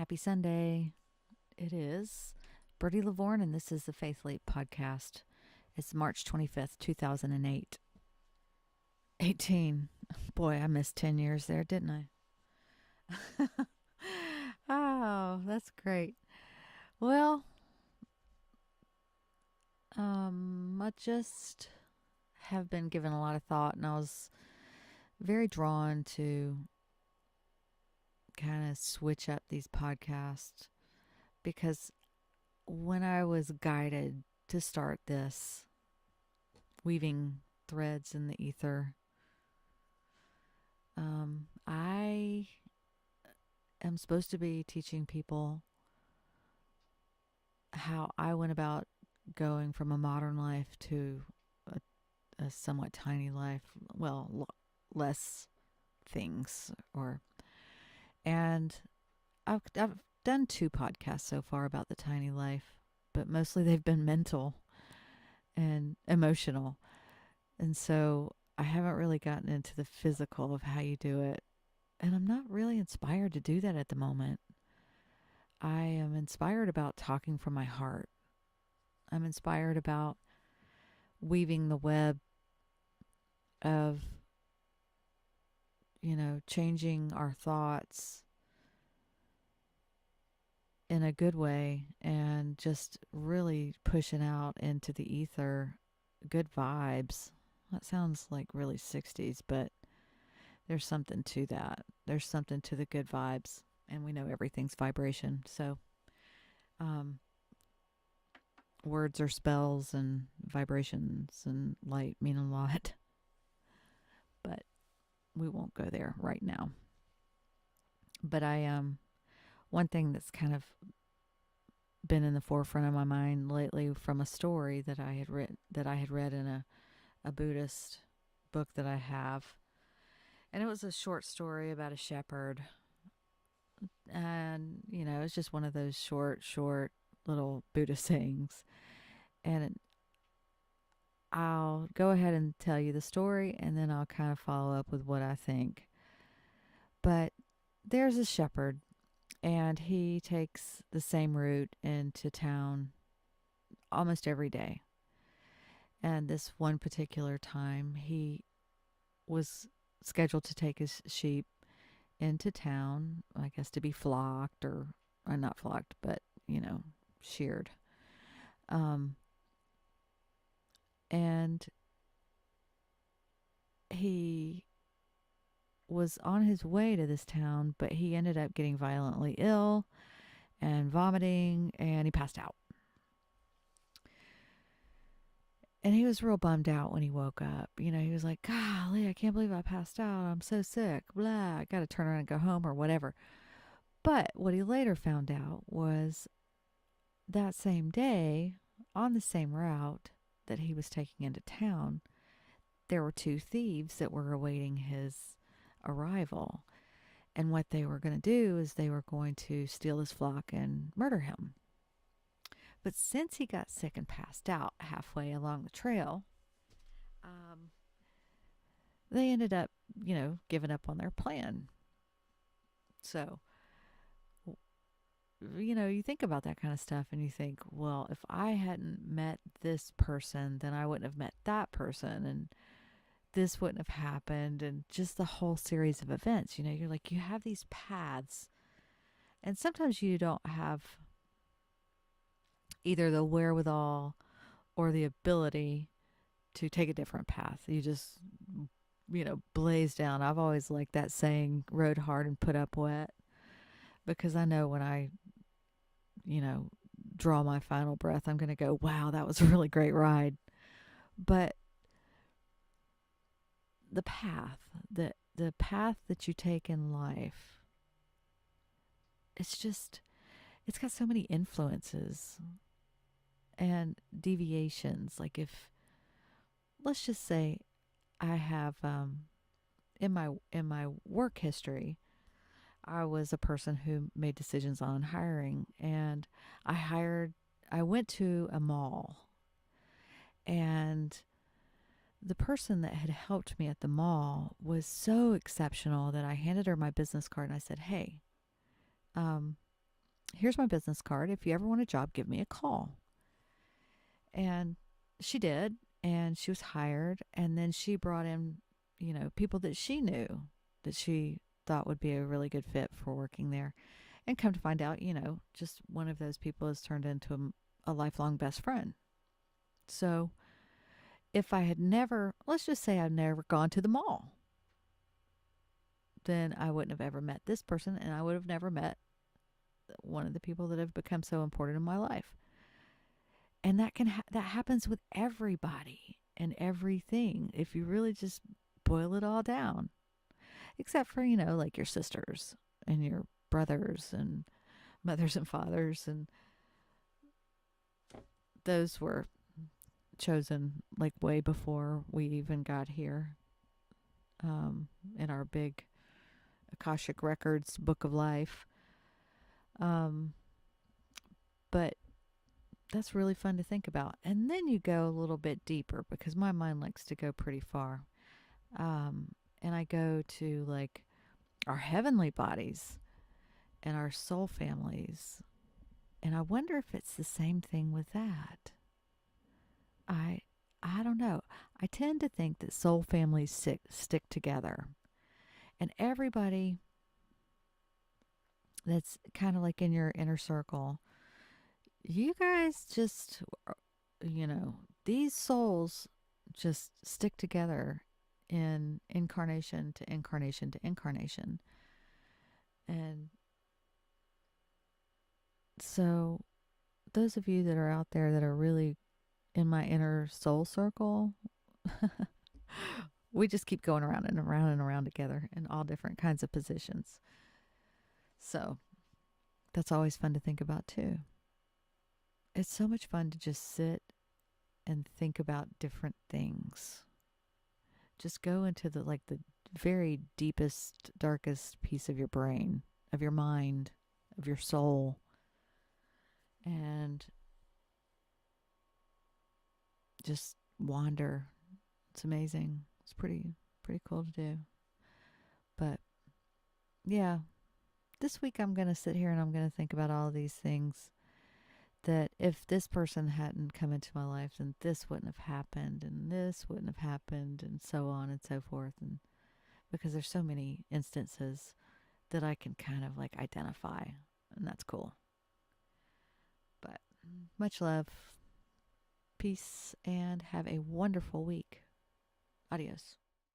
Happy Sunday. It is Bertie Lavorne, and this is the Faith Leap podcast. It's March 25th, 2008. 18. Boy, I missed 10 years there, didn't I? Oh, that's great. Well, I just have been given a lot of thought, and I was very drawn to kind of switch up these podcasts because when I was guided to start this, weaving threads in the ether, I am supposed to be teaching people how I went about going from a modern life to a somewhat tiny life. Well, less things, and I've done two podcasts so far about the tiny life, but mostly they've been mental and emotional. And so I haven't really gotten into the physical of how you do it. And I'm not really inspired to do that at the moment. I am inspired about talking from my heart. I'm inspired about weaving the web of, changing our thoughts in a good way and just really pushing out into the ether good vibes. That sounds like really 60s, but there's something to that. There's something to the good vibes, and we know everything's vibration. So, um, words are spells, and vibrations and light mean a lot, but we won't go there right now. But one thing that's kind of been in the forefront of my mind lately from a story that I had read in a Buddhist book that I have. And it was a short story about a shepherd. And, it's just one of those short little Buddhist sayings. And I'll go ahead and tell you the story, and then I'll kind of follow up with what I think. But there's a shepherd, and he takes the same route into town almost every day. And this one particular time, he was scheduled to take his sheep into town, I guess to be flocked or not flocked, but, sheared. Um, and he was on his way to this town, but he ended up getting violently ill and vomiting, and he passed out. And he was real bummed out when he woke up. He was like, golly, I can't believe I passed out. I'm so sick. Blah, I got to turn around and go home or whatever. But what he later found out was that same day, on the same route that he was taking into town, there were two thieves that were awaiting his arrival. And what they were going to do is they were going to steal his flock and murder him. But since he got sick and passed out halfway along the trail, they ended up, giving up on their plan. So, you think about that kind of stuff and you think, well, if I hadn't met this person, then I wouldn't have met that person, and this wouldn't have happened, and just the whole series of events. You're like, you have these paths, and sometimes you don't have either the wherewithal or the ability to take a different path. You just, blaze down. I've always liked that saying, rode hard and put up wet, because I know when I, draw my final breath, I'm going to go, wow, that was a really great ride. But the path, the path that you take in life, it's got so many influences and deviations. Like, if, let's just say, I have in my work history, I was a person who made decisions on hiring, and I went to a mall, and the person that had helped me at the mall was so exceptional that I handed her my business card and I said, hey, Here's my business card. If you ever want a job, give me a call. And she did. And she was hired. And then she brought in, people that she knew that she thought would be a really good fit for working there. And come to find out, just one of those people has turned into a lifelong best friend. So if I had never, let's just say I've never gone to the mall, then I wouldn't have ever met this person, and I would have never met one of the people that have become so important in my life. And that happens with everybody and everything if you really just boil it all down. Except for, like your sisters and your brothers and mothers and fathers, and those were chosen like way before we even got here, in our big Akashic Records book of life. Um, but that's really fun to think about. And then you go a little bit deeper because my mind likes to go pretty far. And I go to like our heavenly bodies and our soul families. And I wonder if it's the same thing with that. I I don't know. I tend to think that soul families stick together. And everybody that's kind of like in your inner circle, you guys just, you know, these souls just stick together in incarnation to incarnation to incarnation. And so, those of you that are out there that are really in my inner soul circle, we just keep going around and around and around together in all different kinds of positions. So, that's always fun to think about too. It's so much fun to just sit and think about different things. Just go into the very deepest, darkest piece of your brain, of your mind, of your soul, and just wander. It's amazing. It's pretty cool to do. But yeah, this week I'm going to sit here and I'm going to think about all of these things, that if this person hadn't come into my life, then this wouldn't have happened and this wouldn't have happened and so on and so forth. And because there's so many instances that I can kind of like identify, and that's cool. But much love, peace, and have a wonderful week. Adios.